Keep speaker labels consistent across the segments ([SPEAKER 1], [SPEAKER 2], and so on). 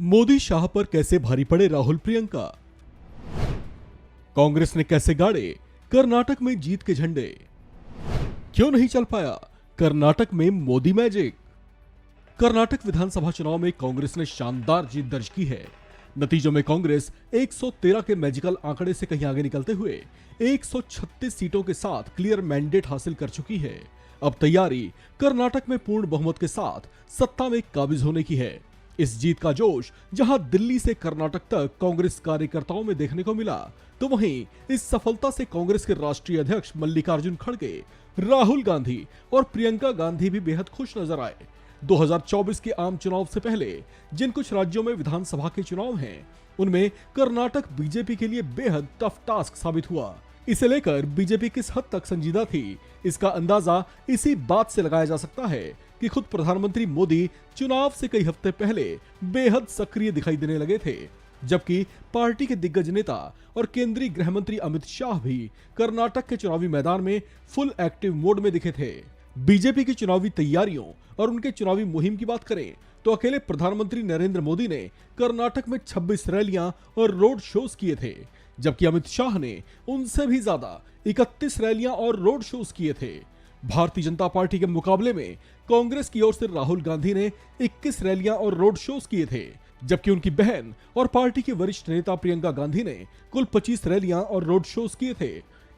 [SPEAKER 1] मोदी शाह पर कैसे भारी पड़े राहुल प्रियंका। कांग्रेस ने कैसे गाड़े कर्नाटक में जीत के झंडे। क्यों नहीं चल पाया कर्नाटक में मोदी मैजिक। कर्नाटक विधानसभा चुनाव में कांग्रेस ने शानदार जीत दर्ज की है। नतीजों में कांग्रेस 113 के मैजिकल आंकड़े से कहीं आगे निकलते हुए 136 सीटों के साथ क्लियर मैंडेट हासिल कर चुकी है। अब तैयारी कर्नाटक में पूर्ण बहुमत के साथ सत्ता में काबिज होने की है। इस जीत का जोश जहां दिल्ली से कर्नाटक तक कांग्रेस कार्यकर्ताओं में देखने को मिला, तो वहीं इस सफलता से कांग्रेस के राष्ट्रीय अध्यक्ष मल्लिकार्जुन खड़गे, राहुल गांधी और प्रियंका गांधी भी बेहद खुश नजर आए। 2024 के आम चुनाव से पहले जिन कुछ राज्यों में विधानसभा के चुनाव हैं, उनमें कर्नाटक बीजेपी के लिए बेहद टफ टास्क साबित हुआ। इसे लेकर बीजेपी किस हद तक संजीदा थी, इसका अंदाजा इसी बात से लगाया जा सकता है कि खुद प्रधानमंत्री मोदी चुनाव से कई हफ्ते पहले बेहद सक्रिय दिखाई देने लगे थे, जबकि पार्टी के दिग्गज नेता और केंद्रीय गृह मंत्री अमित शाह भी कर्नाटक के चुनावी मैदान में फुल एक्टिव मोड में दिखे थे। बीजेपी की चुनावी तैयारियों और उनके चुनावी मुहिम की बात करें तो अकेले प्रधानमंत्री नरेंद्र मोदी ने कर्नाटक में 26 रैलियां और रोड शोज किए थे, जबकि अमित शाह ने उनसे भी ज्यादा 31 रैलियां और रोड शोज किए थे। भारतीय जनता पार्टी के मुकाबले में कांग्रेस की ओर से राहुल गांधी ने 21 रैलियां और रोड शोज किए थे, जबकि उनकी बहन और पार्टी के वरिष्ठ नेता प्रियंका गांधी ने कुल 25 रैलियां और रोड शोज किए थे।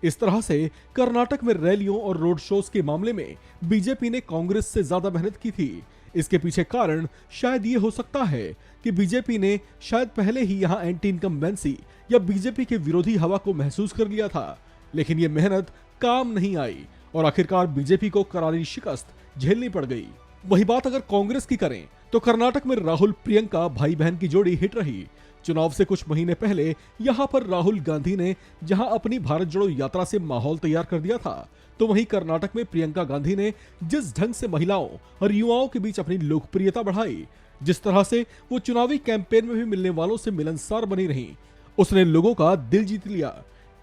[SPEAKER 1] इस तरह से कर्नाटक में रैलियों और रोड शोज के मामले में बीजेपी ने कांग्रेस से ज्यादा मेहनत की थी। इसके पीछे कारण शायद ये हो सकता है कि बीजेपी ने शायद पहले ही यहां एंटी इनकम्बेंसी या बीजेपी के विरोधी हवा को महसूस कर लिया था, लेकिन ये मेहनत काम नहीं आई और आखिरकार बीजेपी को करारी शिकस्त झेलनी पड़ गई। वही बात अगर कांग्रेस की करें तो कर्नाटक में राहुल प्रियंका भाई बहन की जोड़ी हिट रही। चुनाव से कुछ महीने पहले यहां पर राहुल गांधी ने जहां अपनी भारत जोड़ो यात्रा से माहौल तैयार कर दिया था, तो वहीं कर्नाटक में प्रियंका गांधी ने जिस ढंग से महिलाओं और युवाओं के बीच अपनी लोकप्रियता बढ़ाई, जिस तरह से वो चुनावी कैंपेन में भी मिलने वालों से मिलनसार बनी रही, उसने लोगों का दिल जीत लिया।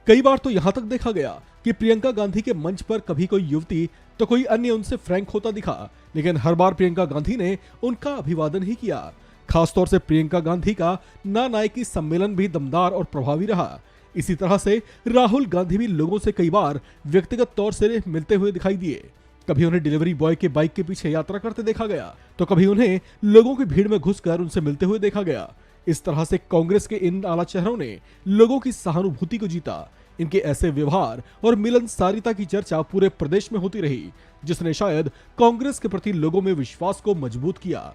[SPEAKER 1] कई बार तो यहां तक देखा गया कि प्रियंका गांधी के मंच पर कभी कोई युवती तो कोई अन्य उनसे फ्रैंक होता दिखा, लेकिन हर बार प्रियंका गांधी ने उनका अभिवादन ही किया। खासतौर से प्रियंका गांधी का नायकी सम्मेलन भी दमदार और प्रभावी रहा। इसी तरह से राहुल गांधी भी लोगों से कई बार व्यक्तिगत तौर से मिलते हुए दिखाई दिए। कभी उन्हें डिलीवरी बॉय के बाइक के पीछे यात्रा करते देखा गया, तो कभी उन्हें लोगों की भीड़ में घुसकर उनसे मिलते हुए देखा गया। इस तरह से कांग्रेस के इन आला चेहरों ने लोगों की सहानुभूति को जीता। इनके ऐसे व्यवहार और मिलनसारिता की चर्चा पूरे प्रदेश में होती रही, जिसने शायद कांग्रेस के प्रति लोगों में विश्वास को मजबूत किया।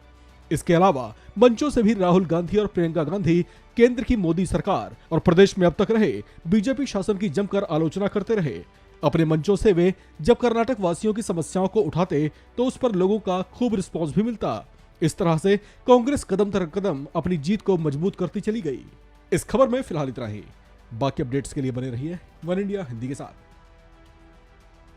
[SPEAKER 1] इसके अलावा मंचों से भी राहुल गांधी और प्रियंका गांधी केंद्र की मोदी सरकार और प्रदेश में अब तक रहे बीजेपी शासन की जमकर आलोचना करते रहे। अपने मंचों से वे जब कर्नाटक वासियों की समस्याओं को उठाते तो उस पर लोगों का खूब रिस्पॉन्स भी मिलता। इस तरह से कांग्रेस कदम दर कदम अपनी जीत को मजबूत करती चली गई। इस खबर में फिलहाल इतना ही। बाकी अपडेट्स के लिए बने रहिए वन इंडिया हिंदी के साथ।